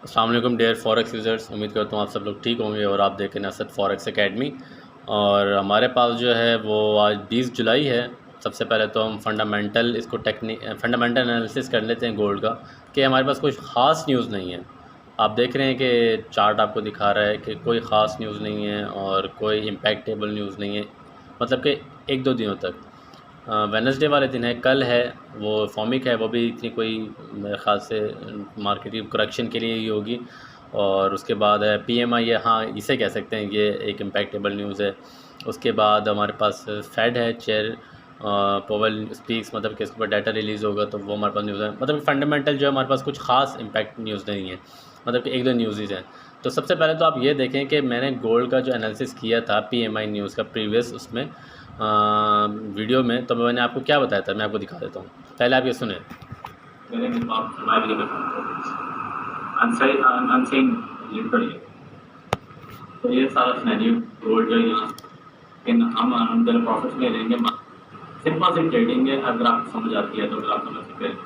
अस्सलाम वालेकुम dear forex users, उम्मीद करता हूँ आप सब लोग ठीक होंगे और आप देख रहे हैं असद फॉरेक्स एकेडमी। और हमारे पास जो है वो आज 20 जुलाई है। सबसे पहले तो हम फंडामेंटल एनालिसिस कर लेते हैं गोल्ड का कि हमारे पास कोई ख़ास न्यूज़ नहीं है। आप देख रहे हैं कि चार्ट आपको दिखा रहा है कि कोई ख़ास न्यूज़ नहीं है और कोई इम्पैक्टेबल न्यूज़ नहीं है, मतलब कि एक दो दिनों तक। वेडनेसडे वाले दिन है, कल है, वो फॉमिक है, वो भी इतनी कोई मेरे ख़्याल से मार्केट की करेक्शन के लिए ही होगी। और उसके बाद है पीएमआई है, हाँ इसे कह सकते हैं, ये एक इम्पैक्टेबल न्यूज़ है। उसके बाद हमारे पास फेड है, चेयर पोवेल स्पीक्स, मतलब कि इसके ऊपर डाटा रिलीज़ होगा तो वो हमारे पास न्यूज़ है। मतलब फंडामेंटल जो है हमारे पास कुछ ख़ास इम्पैक्ट न्यूज़ नहीं है, मतलब कि एक दो न्यूज़ हैं। तो सबसे पहले तो आप ये देखें कि मैंने गोल्ड का जो एनालिसिस किया था पीएमआई न्यूज़ का प्रीवियस उसमें वीडियो में, तो मैंने आपको क्या बताया था, मैं आपको दिखा देता हूँ। पहले आप ये सुने। तो ये सारा सिनेरियो गोल्ड जो यहाँ हम अंदर प्रॉफिट में लेंगे, सिंपल सी ट्रेडिंग है, अगर आपको समझ आती है तो फिर आप समझ सकते हैं,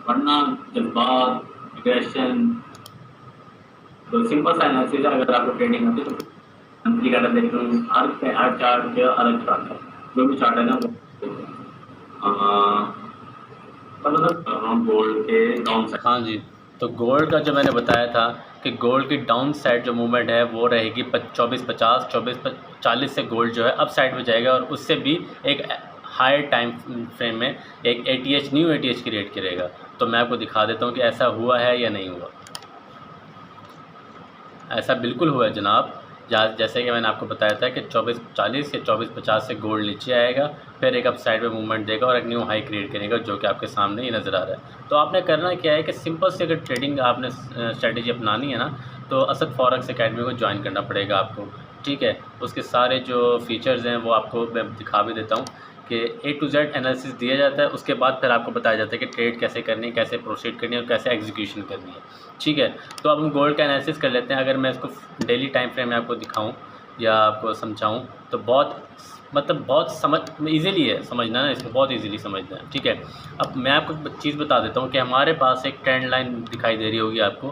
वरना जज्बात एग्रेशन, तो सिंपल सा एनालिसिस है। अगर आपको ट्रेडिंग आती है तो मंथली का देखते हैं, हर चार्ट के अलग चार्ट है, जो भी चार्ट है ना गोल्ड के डाउन साइड। हाँ जी, तो गोल्ड का जो मैंने बताया था कि गोल्ड की डाउन साइड जो मूवमेंट है वो रहेगी 2450, 2440 से गोल्ड जो है अप साइड में जाएगा और उससे भी एक हायर टाइम फ्रेम में एक ATH न्यू ATH क्रिएट करेगा। तो मैं आपको दिखा देता हूँ कि ऐसा हुआ है या नहीं हुआ। ऐसा बिल्कुल हुआ है जनाब, जैसे कि मैंने आपको बताया था कि 2440 या 2450 से गोल्ड नीचे आएगा, फिर एक अप साइड में मूवमेंट देगा और एक न्यू हाई क्रिएट करेगा, जो कि आपके सामने ही नज़र आ रहा है। तो आपने करना क्या है कि सिंपल से अगर ट्रेडिंग आपने स्ट्रेटेजी अपनानी है ना, तो असद फॉरेक्स एकेडमी को ज्वाइन करना पड़ेगा आपको, ठीक है। उसके सारे जो फीचर्स हैं वो आपको मैं दिखा भी देता हूँ कि A to Z एनालिसिस दिया जाता है। उसके बाद फिर आपको बताया जाता है कि ट्रेड कैसे करनी है, कैसे प्रोसीड करनी है और कैसे एग्जीक्यूशन करनी है, ठीक है। तो अब हम गोल्ड का एनालिसिस कर लेते हैं। अगर मैं इसको डेली टाइम फ्रेम में आपको दिखाऊं या आपको समझाऊं तो बहुत समझ ईज़िली है समझना ना, इसको बहुत ईज़िली समझना है, ठीक है। अब मैं आपको चीज़ बता देता हूँ कि हमारे पास एक ट्रेंड लाइन दिखाई दे रही होगी आपको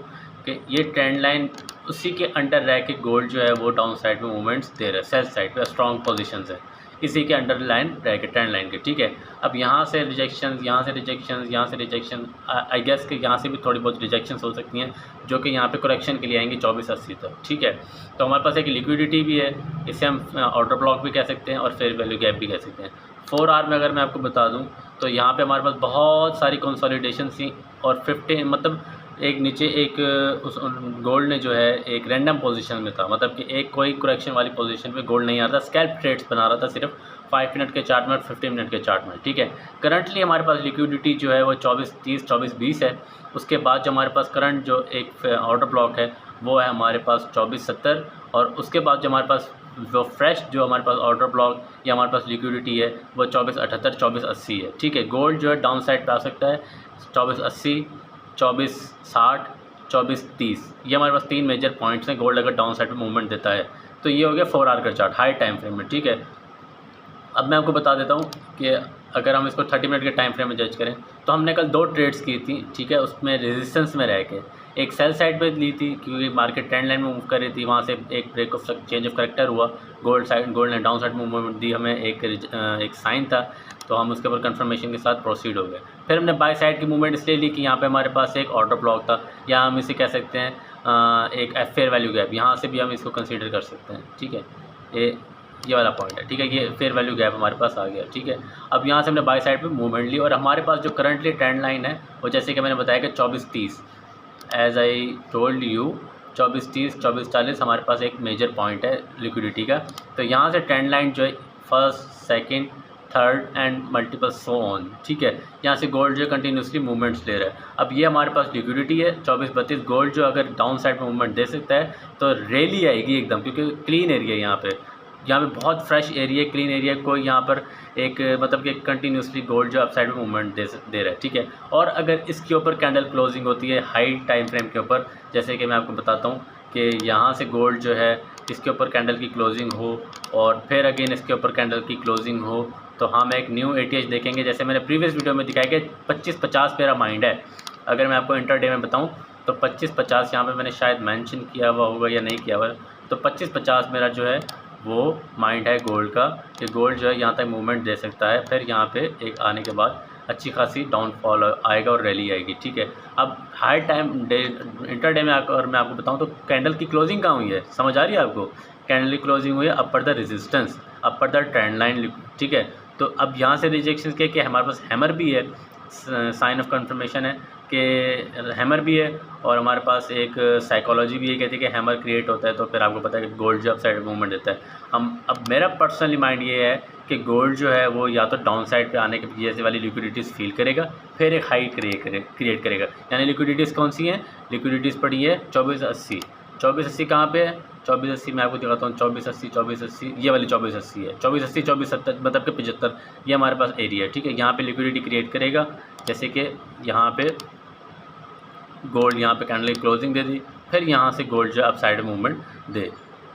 कि ये ट्रेंड लाइन उसी के अंडर रह के गोल्ड जो है वो डाउन साइड में मूवमेंट्स दे रहा है, सेल साइड पे स्ट्रॉन्ग पोजीशंस है इसी के अंडर लाइन रह के ट्रेंड लाइन के, ठीक है। अब यहाँ से रिजेक्शन, यहाँ से रिजेक्शन, यहाँ से रिजेक्शन, आई गेस कि यहाँ से भी थोड़ी बहुत रिजेक्शंस हो सकती हैं जो कि यहाँ पे करेक्शन के लिए आएंगी 2480 तक, ठीक है। तो हमारे पास एक लिक्विडिटी भी है, इसे हम ऑर्डर ब्लॉक भी कह सकते हैं और फेयर वैल्यू गैप भी कह सकते हैं। 4 आवर में अगर मैं आपको बता दूँ तो यहाँ पर हमारे पास बहुत सारी कंसोलिडेशन थी और 50 मतलब एक नीचे एक उस गोल्ड ने जो है एक रैंडम पोजीशन में था, मतलब कि एक कोई करेक्शन वाली पोजीशन पे गोल्ड नहीं आ रहा था, स्कैल्प ट्रेड्स बना रहा था सिर्फ 5 मिनट के चार्ट में और 15 मिनट के चार्ट में, ठीक है। करंटली हमारे पास लिक्विडिटी जो है वो 2430 2420 है। उसके बाद जो हमारे पास करंट जो एक ऑर्डर ब्लॉक है वो है हमारे पास 2470 और उसके बाद जो हमारे पास जो फ्रेश जो हमारे पास ऑर्डर ब्लॉक या हमारे पास लिक्विडिटी है वो 2478 2480 है, ठीक है। गोल्ड जो है डाउन साइड पे आ सकता है 2480, 2460, 2430, ये हमारे पास 3 मेजर पॉइंट्स हैं गोल्ड अगर डाउन साइड पे मूवमेंट देता है। तो ये हो गया 4 आवर का चार्ट हाई टाइम फ्रेम में, ठीक है। अब मैं आपको बता देता हूँ कि अगर हम इसको 30 मिनट के टाइम फ्रेम में जज करें तो हमने कल 2 ट्रेड्स की थी, ठीक है। उसमें रेजिस्टेंस में रह के एक सेल साइड पे ली थी क्योंकि मार्केट ट्रेंड लाइन में मूव कर रही थी, वहाँ से एक break of change of character हुआ, गोल्ड ने डाउन साइड मूवमेंट दी, हमें एक साइन था, तो हम उसके ऊपर कंफर्मेशन के साथ प्रोसीड हो गए। फिर हमने बाय साइड की मूवमेंट इसलिए ली कि यहाँ पे हमारे पास एक ऑर्डर ब्लॉक था, या हम इसे कह सकते हैं एक फेयर वैल्यू गैप, यहाँ से भी हम इसको कंसीडर कर सकते हैं, ठीक है। ये वाला पॉइंट है, ठीक है। ये फेयर वैल्यू गैप हमारे पास आ गया, ठीक है। अब यहाँ से हमने बाय साइड पे मूवमेंट ली और हमारे पास जो करंटली ट्रेंड लाइन है वो जैसे कि मैंने बताया कि 2430, एज आई टोल्ड यू 2430 2440 हमारे पास एक मेजर पॉइंट है लिक्विडिटी का। तो यहाँ से ट्रेंड लाइन जो है first, second, third and multiple so on, ठीक है। यहाँ से गोल्ड जो कंटिन्यूसली मूवमेंट्स ले रहा है। अब ये हमारे पास लिक्विडिटी है 2432, गोल्ड जो अगर डाउन साइड में मूवमेंट दे सकता है तो रैली आएगी एकदम, क्योंकि क्लीन एरिया है यहाँ पे बहुत फ्रेश एरिया, क्लीन एरिया, कोई यहाँ पर एक मतलब कि कंटिन्यूसली गोल्ड जो अप साइड में मूवमेंट दे रहा है, ठीक है। और अगर इसके ऊपर कैंडल क्लोजिंग होती है हाई टाइम फ्रेम के ऊपर, जैसे कि मैं आपको बताता हूँ कि यहाँ से गोल्ड जो है इसके ऊपर कैंडल की क्लोजिंग हो और फिर अगेन इसके ऊपर कैंडल की क्लोजिंग हो, तो हम एक न्यू ATH देखेंगे। जैसे मैंने प्रीवियस वीडियो में दिखाया कि 25-50 मेरा माइंड है। अगर मैं आपको इंटरडे में बताऊँ तो 25-50 यहाँ पे मैंने शायद मेंशन किया हुआ होगा या नहीं किया हुआ, तो 25-50 मेरा जो है वो माइंड है गोल्ड का, कि गोल्ड जो है यहाँ तक मूवमेंट दे सकता है, फिर यहाँ पे एक आने के बाद अच्छी खासी डाउनफॉल आएगा और रैली आएगी। ठीक है, अब हाई टाइम डे इंटरडे में अगर मैं आपको बताऊँ तो कैंडल की क्लोजिंग कहाँ हुई है, समझ आ रही है आपको? कैंडल की क्लोजिंग हुई है अपर the resistance, upper the trend line. ठीक है, तो अब यहाँ से रिजेक्शन के कि हमारे पास हैमर भी है, साइन ऑफ कंफर्मेशन है कि हैमर भी है, और हमारे पास एक साइकोलॉजी भी है कहती है कि हैमर क्रिएट होता है, तो फिर आपको पता है कि गोल्ड जो अप साइड मूवमेंट देता है। हम अब मेरा पर्सनली माइंड ये है कि गोल्ड जो है वो या तो डाउन साइड पे आने के जैसे वाली लिक्विडिटीज़ फील करेगा, फिर एक हाई क्रिएट करेगा। यानी लिक्विडिटीज़ कौन सी हैं? लिक्विडिटीज़ पड़ी है 2480। 2480 कहाँ पे है? 2480 मैं आपको दिखाता हूँ। 2480 ये वाली 2480 है। 2480 2470 मतलब कि 75, ये हमारे पास एरिया है। ठीक है, यहाँ पे लिक्विडिटी क्रिएट करेगा, जैसे कि यहाँ पे गोल्ड यहाँ पे कैंडल की क्लोजिंग दे दी, फिर यहाँ से गोल्ड जो अप साइड मूवमेंट दे।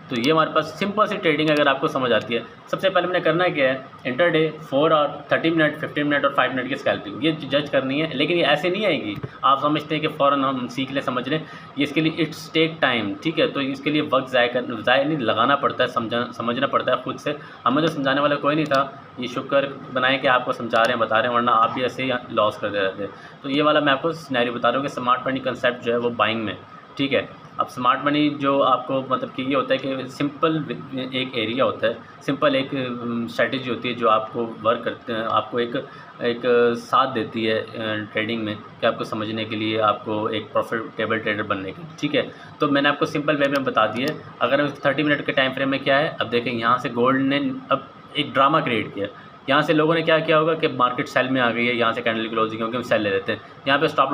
तो ये हमारे पास सिंपल सी ट्रेडिंग अगर आपको समझ आती है। सबसे पहले मैंने करना क्या है, इंटरडे 4 और 30 मिनट 15 मिनट और 5 मिनट की स्कैल्पिंग ये जज करनी है। लेकिन ये ऐसे नहीं आएगी आप समझते हैं कि फ़ौरन हम सीख लें समझ लें, ये इसके लिए इट्स टेक टाइम। ठीक है, तो इसके लिए वक्त ज़ाया नहीं लगाना पड़ता है, समझना पड़ता है खुद से। हमें तो समझाने वाला कोई नहीं था, ये शुक्र बनाए कि आपको समझा रहे हैं बता रहे हैं, वरना आप भी ऐसे ही लॉस करते रहते। तो ये वाला मैं आपको सिनेरियो बता रहा हूँ कि स्मार्ट मनी कंसेप्ट जो है वो बाइंग में। ठीक है, अब स्मार्ट मनी जो आपको मतलब कि ये होता है कि सिंपल एक एरिया होता है, सिंपल एक स्ट्रेटजी होती है जो आपको वर्क करते हैं, आपको एक साथ देती है ट्रेडिंग में, कि आपको समझने के लिए, आपको एक प्रॉफिटेबल ट्रेडर बनने की। ठीक है, तो मैंने आपको सिंपल वे में बता दिया। अगर 30 मिनट के टाइम फ्रेम में क्या है, अब देखें यहाँ से गोल्ड ने अब एक ड्रामा क्रिएट किया। यहाँ से लोगों ने क्या किया होगा कि मार्केट सेल में आ गई है, यहाँ से कैंडल क्लोजिंग क्योंकि हम सेल ले लेते हैं। यहाँ पे स्टॉप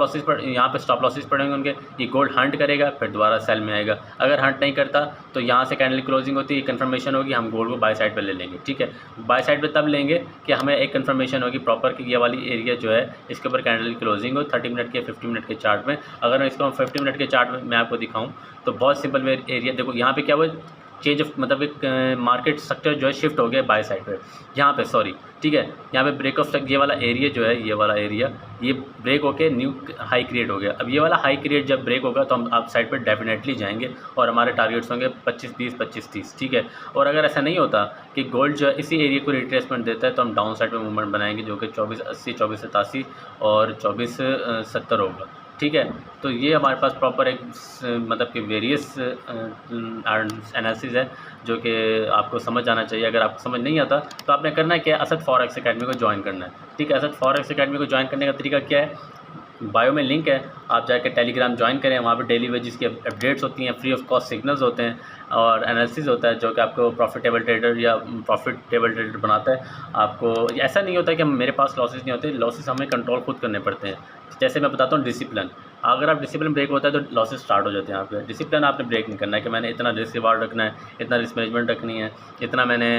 लॉसेस पड़ेंगे उनके, ये गोल्ड हंट करेगा, फिर दोबारा सेल में आएगा। अगर हंट नहीं करता तो यहाँ से कैंडल क्लोजिंग होती है, कंफर्मेशन होगी, हम गोल्ड को बाय साइड पे ले लेंगे। ठीक है, बाय साइड पे तब लेंगे कि हमें एक कंफर्मेशन होगी प्रॉपर कि ये वाली एरिया जो है इसके ऊपर कैंडल क्लोजिंग हो 30 मिनट के 50 मिनट के चार्ट में। अगर मैं इसको 50 मिनट के चार्ट में मैं आपको दिखाऊँ तो बहुत सिंपल एरिया देखो, यहाँ पे क्या हुआ, चेंज ऑफ मतलब एक मार्केट स्ट्रक्चर जो है शिफ्ट हो गया बाय साइड पे, यहाँ पे सॉरी। ठीक है, यहाँ पे ब्रेक ऑफ ये वाला एरिया जो है, ये वाला एरिया ये ब्रेक होके न्यू हाई क्रिएट हो गया। अब ये वाला हाई क्रिएट जब ब्रेक होगा तो हम अप साइड पे डेफिनेटली जाएंगे और हमारे टारगेट्स होंगे 25-20 25-30। ठीक है, और अगर ऐसा नहीं होता कि गोल्ड जो है इसी एरिया को रिट्रेसमेंट देता है तो हम डाउन साइड पे मूवमेंट बनाएंगे जो कि 2480 2487 और 2470 होगा। ठीक है, तो ये हमारे पास प्रॉपर एक मतलब कि वेरियस एनालिसिस है जो कि आपको समझ आना चाहिए। अगर आपको समझ नहीं आता तो आपने करना क्या है, असद फॉरेक्स एकेडमी को ज्वाइन करना है। ठीक है, असद फॉरेक्स एकेडमी को ज्वाइन करने का तरीका क्या है, बायो में लिंक है, आप जाकर टेलीग्राम ज्वाइन करें, वहाँ पे डेली वेजेस की अपडेट्स होती हैं, फ्री ऑफ कॉस्ट सिग्नल्स होते हैं और एनालिसिस होता है जो कि आपको प्रॉफिटेबल ट्रेडर बनाता है। आपको ऐसा नहीं होता कि मेरे पास लॉसेस नहीं होते, लॉसेस हमें कंट्रोल खुद करने पड़ते हैं। जैसे मैं बताता हूँ डिसिप्लिन, अगर आप डिसिप्लिन ब्रेक होता है तो लॉसेस स्टार्ट हो जाते हैं आपके। डिसिप्लिन आपने ब्रेक नहीं करना है कि मैंने इतना रिस्क रिवार्ड रखना है, इतना रिस्क मैनेजमेंट रखनी है, इतना मैंने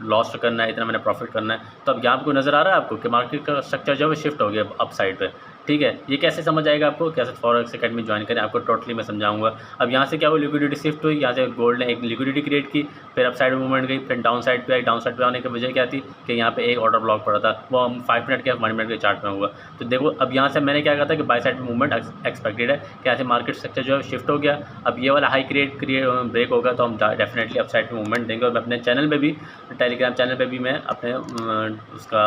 लॉस करना है, इतना मैंने प्रॉफिट करना है। तो अब यहाँ आपको नज़र आ रहा है आपको कि मार्केट का स्ट्रक्चर जो है शिफ्ट हो गया अप साइड पे। ठीक है, ये कैसे समझ आएगा आपको, कैसे फॉरेक्स एकेडमी ज्वाइन करें, आपको टोटली मैं समझाऊंगा। अब यहाँ से क्या हुआ, लिक्विडिटी शिफ्ट हुई, यहाँ से गोल्ड ने एक लिक्विडिटी क्रिएट की, फिर अप साइड मूवमेंट गई, फिर डाउन साइड पे आई। डाउन साइड पे आने की वजह क्या थी कि यहाँ पे एक ऑर्डर ब्लॉक पड़ा था, वो हम 5 मिनट के 1 मिनट के चार्ट में हुआ। तो देखो अब यहाँ से मैंने क्या कहा था कि बाय साइड मूवमेंट एक्सपेक्टेड है, कि यहाँ से मार्केट स्ट्रक्चर जो है शिफ्ट हो गया। अब ये वाला हाई क्रिएट ब्रेक होगा तो हम डेफिनेटली अप साइड पे मूवमेंट देंगे। और मैं अपने चैनल पे भी, टेलीग्राम चैनल पे भी मैं अपने उसका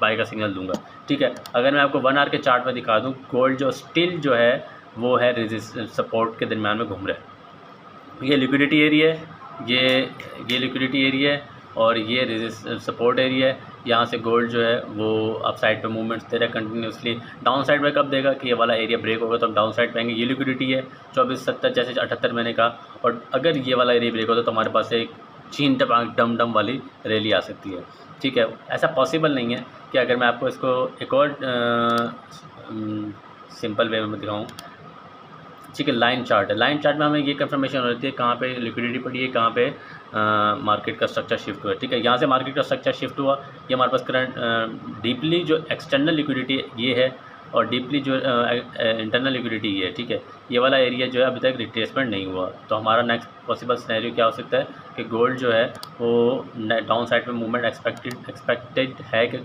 बाय का सिग्नल दूंगा। ठीक है, अगर मैं आपको 1 आवर के चार्ट में दिखा दूं, गोल्ड जो स्टिल जो है वो है सपोर्ट के दरम्यान में घूम रहा है। ये लिक्विडिटी एरिया है, ये लिक्विडिटी एरिया है और ये सपोर्ट एरिया है। यहाँ से गोल्ड जो है वो अप साइड पे मूवमेंट्स दे रहा है कंटिन्यूसली। डाउन साइड पे कब देगा कि ये वाला एरिया ब्रेक होगा तो हम डाउन साइड पे आएंगे। ये लिक्विडिटी है 2470 जैसे 78 मैंने कहा, और अगर ये वाला एरिया ब्रेक होता तो हमारे पास एक चीन डम वाली रैली आ सकती है। ठीक है, ऐसा पॉसिबल नहीं है कि अगर मैं आपको इसको एक और सिंपल वे में दिखाऊँ। ठीक है, लाइन चार्ट है, लाइन चार्ट में हमें ये कंफर्मेशन हो जाती है कहाँ पे लिक्विडिटी पड़ी है, कहाँ पे मार्केट का स्ट्रक्चर शिफ्ट हुआ है। ठीक है, यहाँ से मार्केट का स्ट्रक्चर शिफ्ट हुआ, ये हमारे पास करंट डीपली जो एक्सटर्नल लिक्विडिटी ये है, और डीपली जो इंटरनल लिक्विडिटी है, ठीक है, ये वाला एरिया जो है अभी तक रिट्रेसमेंट नहीं हुआ। तो हमारा नेक्स्ट पॉसिबल सिनेरियो क्या हो सकता है कि गोल्ड जो है वो डाउन साइड में मूवमेंट एक्सपेक्टेड है कि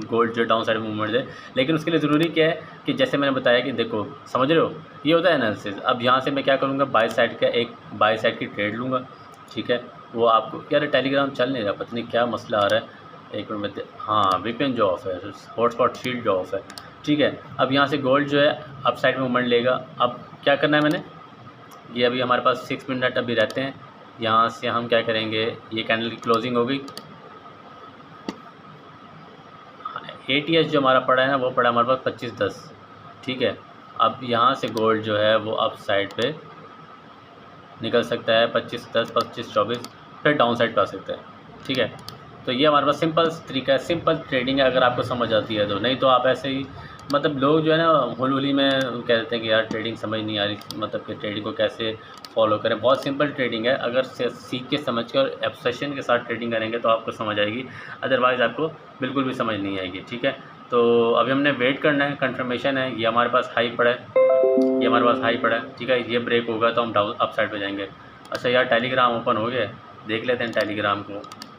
गोल्ड जो डाउन साइड में मूवमेंट दे। लेकिन उसके लिए ज़रूरी क्या है कि जैसे मैंने बताया कि देखो, समझ रहे हो, ये होता है एनालिसिस। अब यहाँ से मैं क्या करूँगा, बाय साइड की ट्रेड लूँगा, ठीक है। वो आपको यार टेलीग्राम चल नहीं रहा, पता नहीं क्या मसला आ रहा है, एक मिनट में। हाँ, वीपीएन जो ऑफ है, हॉटस्पॉट शील्ड जो ऑफ है, ठीक है। अब यहाँ से गोल्ड जो है अप साइड में मूवमेंट लेगा। अब क्या करना है मैंने, ये अभी हमारे पास 6 मिनट अभी रहते हैं। यहाँ से हम क्या करेंगे, ये कैंडल की क्लोजिंग हो गई। ATH जो हमारा पड़ा है ना, वो पड़ा हमारे पास 25.10, ठीक है। अब यहाँ से गोल्ड जो है वो अप साइड पे निकल सकता है 25.10, 25.24, फिर डाउन साइड पे आ सकता है, ठीक है। तो ये हमारे पास सिंपल तरीका है, सिंपल ट्रेडिंग है, अगर आपको समझ आती है तो। नहीं तो आप ऐसे ही, मतलब लोग जो है ना हुल-हुली में कह देते हैं कि यार ट्रेडिंग समझ नहीं आ रही, मतलब कि ट्रेडिंग को कैसे फॉलो करें। बहुत सिंपल ट्रेडिंग है, अगर सीख के समझ के और एब्सेशन के साथ ट्रेडिंग करेंगे तो आपको समझ आएगी, अदरवाइज़ आपको बिल्कुल भी समझ नहीं आएगी, ठीक है। तो अभी हमने वेट करना है, कंफर्मेशन है। ये हमारे पास हाई पड़ा है, ये हमारे पास हाई पड़ा है, ठीक है। ये ब्रेक होगा तो हम डाउन अप साइड पे जाएंगे। अच्छा यार, टेलीग्राम ओपन हो गया, देख लेते हैं टेलीग्राम को,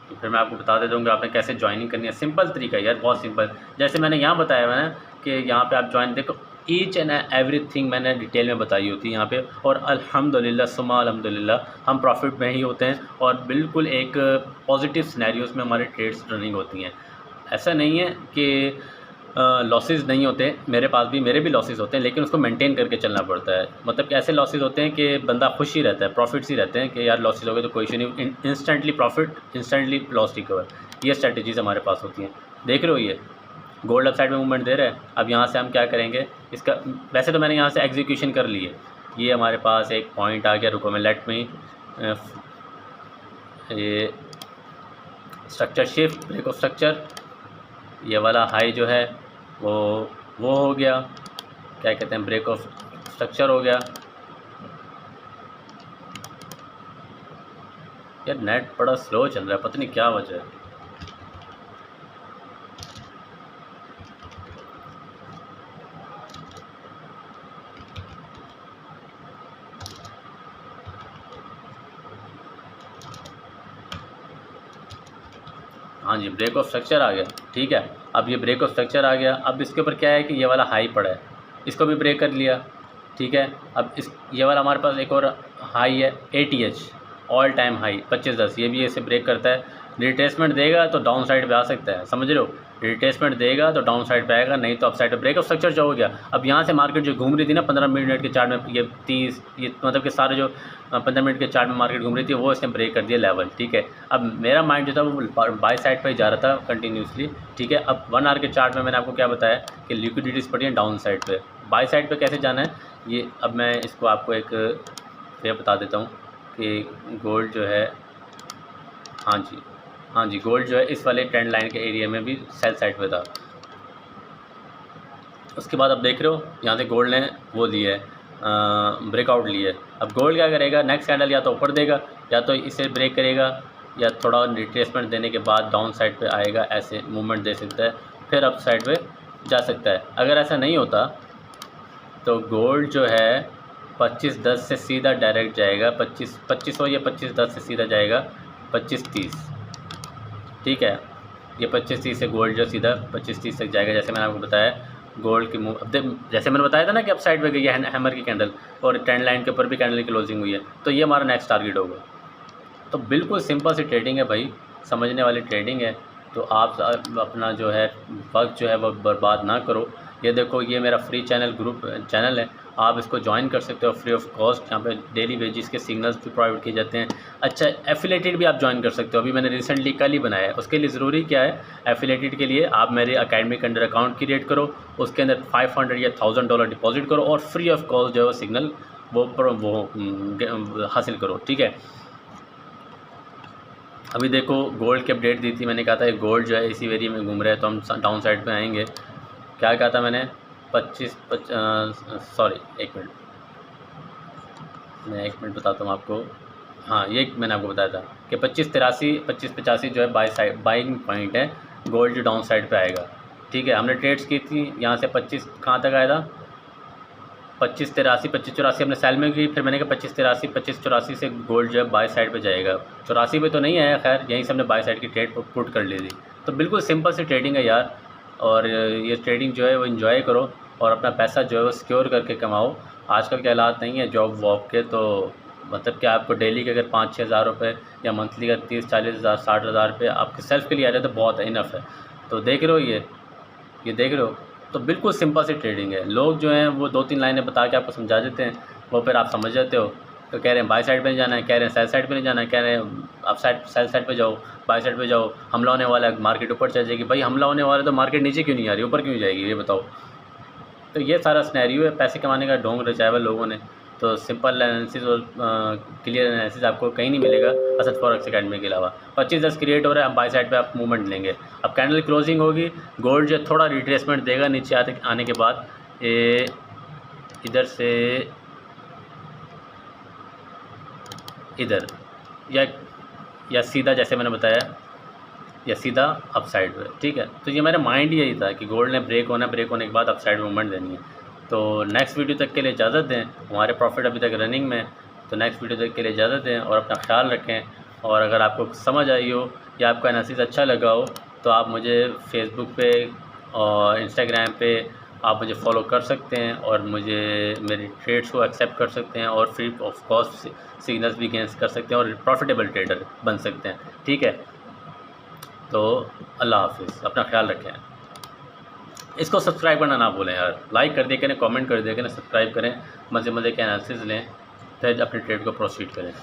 तो फिर मैं आपको बता देता हूँ कि आपने कैसे ज्वाइनिंग करनी है। सिंपल तरीका है यार, बहुत सिंपल। जैसे मैंने यहाँ बताया मैंने कि यहाँ पे आप ज्वाइन, देखो ईच एंड एवरीथिंग मैंने डिटेल में बताई होती है यहाँ पे। और अल्हम्दुलिल्लाह सुम्मा अल्हम्दुलिल्लाह हम प्रॉफिट में ही होते हैं, और बिल्कुल एक पॉजिटिव सिनेरियोज़ में हमारे ट्रेड्स रनिंग होती हैं। ऐसा नहीं है कि लॉसेस नहीं होते, मेरे भी लॉसेस होते हैं, लेकिन उसको मेंटेन करके चलना पड़ता है। मतलब कि ऐसे लॉसेस होते हैं कि बंदा खुश ही रहता है, प्रॉफिट्स ही रहते हैं कि यार लॉसेस हो गए तो कोई इशू नहीं, instantly profit, instantly loss recover. ये स्ट्रैटेजीज़ हमारे पास होती हैं। देख रहे हो, ये गोल्ड अप साइड में मूवमेंट दे रहा है। अब यहाँ से हम क्या करेंगे, इसका वैसे तो मैंने यहाँ से एग्जीक्यूशन कर ली है। ये हमारे पास एक पॉइंट आ गया, रुको मैं लेट में ये structure shift, break of structure, ये वाला हाई जो है वो हो गया, क्या कहते हैं, ब्रेक ऑफ स्ट्रक्चर हो गया। यार नेट बड़ा स्लो चल रहा है, पता नहीं क्या वजह है। हाँ जी, ब्रेक ऑफ स्ट्रक्चर आ गया, ठीक है। अब ये ब्रेक ऑफ स्ट्रक्चर आ गया। अब इसके ऊपर क्या है कि ये वाला हाई पड़ा है, इसको भी ब्रेक कर लिया, ठीक है। अब ये वाला हमारे पास एक और हाई है, ATH ऑल टाइम हाई 25.10, ये भी ऐसे ब्रेक करता है। रिट्रेसमेंट देगा तो डाउन साइड पे आ सकता है, समझ रहे हो। रिट्रेसमेंट देगा तो डाउन साइड पे आएगा, नहीं तो अप साइड पे। ब्रेक ऑफ स्ट्रक्चर जो हो गया। अब यहाँ से मार्केट जो घूम रही थी ना 15 मिनट के चार्ट में, ये 30, ये मतलब कि सारे जो 15 मिनट के चार्ट में मार्केट घूम रही थी, वो इसने ब्रेक कर दिया लेवल, ठीक है। अब मेरा माइंड जो था वो बाय साइड पर ही जा रहा था कंटिन्यूसली, ठीक है। अब 1 आवर के चार्ट में मैंने आपको क्या बताया कि लिक्विडिटीज़ पड़ी है डाउन साइड पर। बाय साइड पर कैसे जाना है, ये अब मैं इसको आपको एक वे बता देता हूँ कि गोल्ड जो है, हाँ जी, गोल्ड जो है इस वाले ट्रेंड लाइन के एरिया में भी सेल साइड पे था। उसके बाद अब देख रहे हो यहाँ से गोल्ड ने वो लिया है, ब्रेकआउट लिया है। अब गोल्ड क्या करेगा, नेक्स्ट कैंडल या तो ऊपर देगा, या तो इसे ब्रेक करेगा, या थोड़ा रिट्रेसमेंट देने के बाद डाउन साइड पे आएगा, ऐसे मूवमेंट दे सकता है, फिर अप साइड पे जा सकता है। अगर ऐसा नहीं होता तो गोल्ड जो है 25.10 से सीधा डायरेक्ट जाएगा 25 हो या 25.10 से सीधा जाएगा 25.30, ठीक है। ये 25.30 से गोल्ड जो सीधा 25.30 तक जाएगा। जैसे मैंने आपको बताया गोल्ड की मूव, जैसे मैंने बताया था ना कि अप साइड पे गई है हैमर की कैंडल, और ट्रेंड लाइन के ऊपर भी कैंडल की क्लोजिंग हुई है, तो ये हमारा नेक्स्ट टारगेट होगा। तो बिल्कुल सिंपल सी ट्रेडिंग है भाई, समझने वाली ट्रेडिंग है। तो आप अपना जो है वक्त जो है वो बर्बाद ना करो। ये देखो, ये मेरा फ्री चैनल है, आप इसको ज्वाइन कर सकते हो फ्री ऑफ कॉस्ट। यहाँ पे डेली वेजेस के सिग्नल्स भी प्रोवाइड किए जाते हैं। अच्छा, एफिलेटेड भी आप ज्वाइन कर सकते हो, अभी मैंने रिसेंटली कल ही बनाया है। उसके लिए ज़रूरी क्या है, एफिलेटेड के लिए आप मेरे अकेडमी के अंडर अकाउंट क्रिएट करो, उसके अंदर $500 या $1000 डिपॉजिट करो, और फ्री ऑफ कॉस्ट जो है सिग्नल वो हासिल करो, ठीक है। अभी देखो गोल्ड की अपडेट दी थी, मैंने कहा था गोल्ड जो है इसी एरिया में घूम रहा है, तो हम डाउन साइड पे आएंगे। क्या कहा था मैंने, 1 मिनट, मैं 1 मिनट बताता हूँ आपको। हाँ, ये मैंने आपको बताया था कि 25.83 25.85 जो है बाइंग पॉइंट है, गोल्ड जो डाउन साइड पे आएगा, ठीक है, हमने ट्रेड्स की थी यहाँ से 25 कहाँ तक आया था, 2583, 2584 हमने सेल में की। फिर मैंने कहा 2583, 2584 से गोल्ड जो है बाय साइड पे जाएगा। 84 पे तो नहीं आया, खैर यहीं से हमने बाय साइड की ट्रेड पुट कर ली थी। तो बिल्कुल सिंपल सी ट्रेडिंग है यार, और ये ट्रेडिंग जो है वो इन्जॉय करो और अपना पैसा जो है वो सिक्योर करके कमाओ। आजकल के हालात नहीं है जॉब वॉब के, तो मतलब कि आपको डेली के अगर 5-6 हज़ार रुपये या मंथली का 30-40 हज़ार 60 हज़ार रुपये आपके सेल्फ़ के लिए आ जाए तो बहुत इनफ है। तो देख रहे हो ये देख रहे हो, तो बिल्कुल सिंपल सी ट्रेडिंग है। लोग जो हैं वो 2-3 लाइनें बता के आपको समझा देते हैं, वो फिर आप समझ जाते हो। तो कह रहे हैं बाई साइड पे नहीं जाना है, कह रहे हैं सेल साइड पे नहीं जाना है, कह रहे हैं आप सेल साइड पे जाओ, बाई साइड पे जाओ, हमला होने वाला है, मार्केट ऊपर चल जाएगी। भाई हमला होने वाला है तो मार्केट नीचे क्यों नहीं आ रही, ऊपर क्यों जाएगी, ये बताओ। तो ये सारा सिनेरियो है, पैसे कमाने का ढोंग रचाया हुआ लोगों ने। तो सिंपल एनालिसिस और क्लियर एनालिसिस आपको कहीं नहीं मिलेगा असद फॉरेक्स अकेडमी के अलावा। 25-10 क्रिएट हो रहा है, हम बाई साइड पे आप मूवमेंट लेंगे। अब कैंडल क्लोजिंग होगी, गोल्ड जो थोड़ा रिट्रेसमेंट देगा नीचे आने के बाद, इधर से इधर या सीधा जैसे मैंने बताया, या सीधा अप साइड पे, ठीक है। तो ये मेरा माइंड यही था कि गोल्ड ने ब्रेक होना, ब्रेक होने के बाद अप साइड मूवमेंट देनी है। तो नेक्स्ट वीडियो तक के लिए इजाज़त दें, हमारे प्रॉफिट अभी तक रनिंग में, तो नेक्स्ट वीडियो तक के लिए इजाज़त दें और अपना ख्याल रखें। और अगर आपको समझ आई हो या आपका एनालिसिस अच्छा लगा हो तो आप मुझे फेसबुक पे और इंस्टाग्राम पे आप मुझे फॉलो कर सकते हैं और मुझे मेरे ट्रेड्स को एक्सेप्ट कर सकते हैं और फ्री ऑफ कॉस्ट सिग्नल्स भी गेंस कर सकते हैं और प्रॉफिटेबल ट्रेडर बन सकते हैं, ठीक है। तो अल्लाह हाफिज़, अपना ख्याल रखें। इसको सब्सक्राइब करना ना भूलें यार, लाइक कर दिया करें, कमेंट कर दिया करें, सब्सक्राइब करें, मज़े मज़े के एनालिसिस लें, फिर अपने ट्रेड को प्रोसीड करें।